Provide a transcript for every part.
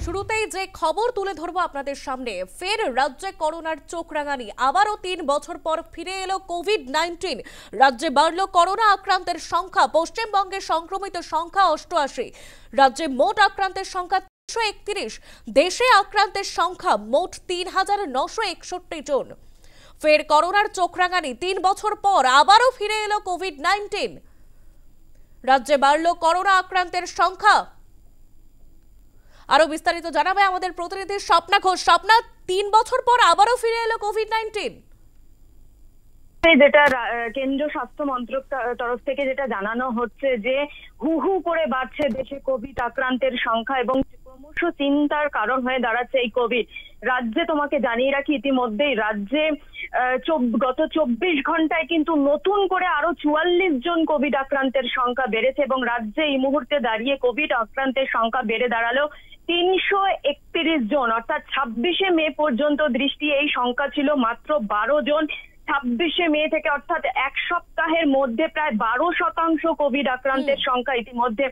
শুরুতেই যে খবর তুলে ধরবো আপনাদের সামনে, ফের রাজ্যে করোনার চোখ রাঙানি। আবারও 3 বছর পর ফিরে এলো কোভিড-19। রাজ্যে বাড়ল করোনা আক্রান্তের সংখ্যা। পশ্চিমবঙ্গে সংক্রমিত সংখ্যা 88। রাজ্যে মোট আক্রান্তের সংখ্যা 331। দেশে আক্রান্তের সংখ্যা মোট ৩,৯৬১ জন। ফের করোনার চোখ রাঙানি। 3 বছর পর আবারও ফিরে এলো কোভিড-19। রাজ্যে বাড়ল করোনা আক্রান্তের সংখ্যা। আরো বিস্তারিত জানাবে আমাদের প্রতিনিধি স্বপ্না ঘোষ। স্বপ্না, 3 বছর পর আবারও ফিরে এলো কোভিড-19। যেটা কেন্দ্রীয় স্বাস্থ্য মন্ত্রক তরফ থেকে যেটা জানানো হচ্ছে যে হু হু করে বাড়ছে দেশে কোভিড আক্রান্তের সংখ্যা এবং ক্রমশ চিন্তার কারণ হয়ে দাঁড়াচ্ছে এই কোভিড। রাজ্যে তোমাকে জানিয়ে রাখি, ইতিমধ্যেই রাজ্যে গত 24 ঘন্টায় কিন্তু নতুন করে আরো 44 জন কোভিড আক্রান্তের সংখ্যা বেড়েছে এবং রাজ্যে এই মুহূর্তে দাঁড়িয়ে কোভিড আক্রান্তের সংখ্যা বেড়ে দাঁড়ালো 331 জন। অর্থাৎ 26শে মে পর্যন্ত দৃষ্টি এই সংখ্যা ছিল মাত্র 12 জন। 26শে মে থেকে অর্থাৎ এক সপ্তাহের মধ্যে প্রায় 12% কোভিড আক্রান্তের সংখ্যা ইতিমধ্যে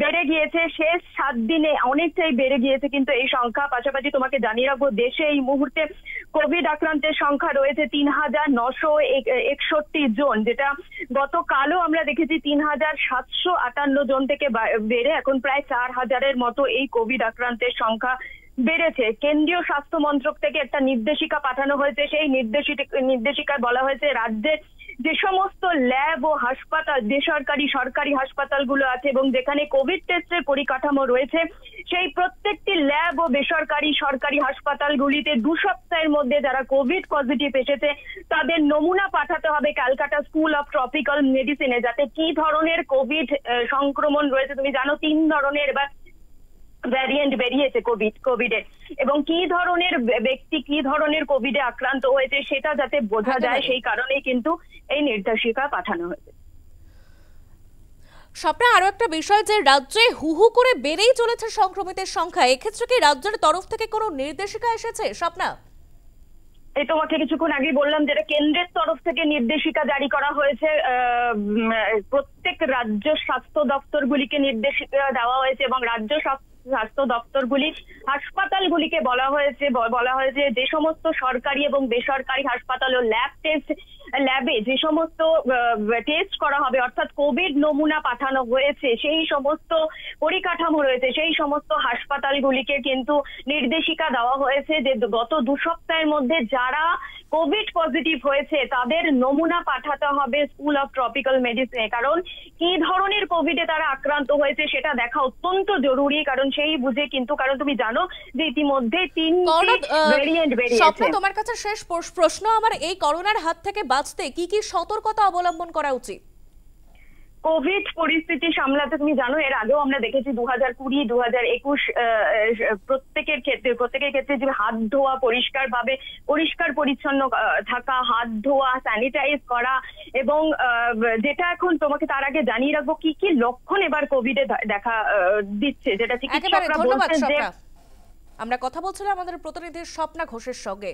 বেড়ে গিয়েছে। শেষ 7 দিনে অনেকটাই বেড়ে গিয়েছে কিন্তু এই সংখ্যা। পাশাপাশি তোমাকে জানিয়ে রাখবো, দেশে এই মুহূর্তে কোভিড আক্রান্তের সংখ্যা রয়েছে ৩,৯৬১ জন, যেটা গতকালও আমরা দেখেছি ৩,৭৫৮ জন থেকে বেড়ে এখন প্রায় 4,000-এর মতো এই কোভিড আক্রান্তের সংখ্যা বেড়েছে। কেন্দ্রীয় স্বাস্থ্য মন্ত্রক থেকে একটা নির্দেশিকা পাঠানো হয়েছে। সেই নির্দেশিকায় বলা হয়েছে রাজ্যের যে সমস্ত ল্যাব ও হাসপাতাল, বেসরকারি সরকারি হাসপাতালগুলো আছে এবং যেখানে কোভিড টেস্টের পরিকাঠামো রয়েছে, সেই প্রত্যেকটি ল্যাব ও বেসরকারি সরকারি হাসপাতালগুলিতে 2 সপ্তাহের মধ্যে যারা কোভিড পজিটিভ এসেছে তাদের নমুনা পাঠাতে হবে ক্যালকাটা স্কুল অফ ট্রপিক্যাল মেডিসিনে, যাতে কি ধরনের কোভিড সংক্রমণ রয়েছে। তুমি জানো 3 ধরনের এবার ভ্যারিয়েন্ট বেরিয়েছে কোভিডের, এবং কি ধরনের ব্যক্তি কি ধরনের কোভিডে আক্রান্ত হয়েছে সেটা যাতে বোঝা যায়, সেই কারণেই কিন্তু এই নির্দেশিকা পাঠানো হয়েছে। স্বপ্না, আরো একটা বিষয়, যে রাজ্যে হু হু করে বেড়েই চলেছে সংক্রমিতের সংখ্যা, এক্ষেত্রে কি রাজ্যের তরফ থেকে কোনো নির্দেশিকা এসেছে? স্বপ্না, এই তোমাকে কিছুক্ষণ আগে বললাম যেটা কেন্দ্রের তরফ থেকে নির্দেশিকা জারি করা হয়েছে। প্রত্যেক রাজ্য স্বাস্থ্য দপ্তরগুলিকে নির্দেশিকা দেওয়া হয়েছে এবং রাজ্য স্বাস্থ্য দপ্তরগুলি হাসপাতালগুলিকে বলা হয়েছে যে সমস্ত সরকারি এবং বেসরকারি হাসপাতাল ও ল্যাবে যে সমস্ত টেস্ট করা হবে, অর্থাৎ কোভিড নমুনা পাঠানো হয়েছে, সেই সমস্ত পরিকাঠামো রয়েছে, সেই সমস্ত হাসপাতালগুলিকে কিন্তু নির্দেশিকা দেওয়া হয়েছে যে গত 2 সপ্তাহের মধ্যে যারা কোভিড পজিটিভ হয়েছে তাদের নমুনা পাঠাতে হবে স্কুল অফ ট্রপিক্যাল মেডিসিনে। কারণ কি ধরনের কোভিডে তারা আক্রান্ত হয়েছে সেটা দেখা অত্যন্ত জরুরি, কারণ সেই বুঝে কিন্তু, কারণ তুমি জানো যে ইতিমধ্যে 3টি ভেরিয়েন্ট বেরিয়েছে। স্বপ্না, তোমার কাছে শেষ প্রশ্ন আমার, এই করোনার হাত থেকে বাঁচতে কি কি সতর্কতা অবলম্বন করা উচিত? কোভিড পরিস্থিতি সামলাতে তুমি জানো এর আগেও আমরা দেখেছি 2020, 2021 প্রত্যেকের ক্ষেত্রে যে হাত ধোয়া, পরিষ্কার পরিচ্ছন্ন থাকা, হাত ধোয়া, স্যানিটাইজ করা, এবং যেটা এখন তোমাকে তার আগে জানিয়ে রাখবো কি কি লক্ষণ এবার কোভিডে দেখা দিচ্ছে, যেটা চিকিৎসকরা বলছেন যে। আমরা কথা বলছিলাম আমাদের প্রতিনিধি স্বপ্না ঘোষের সঙ্গে।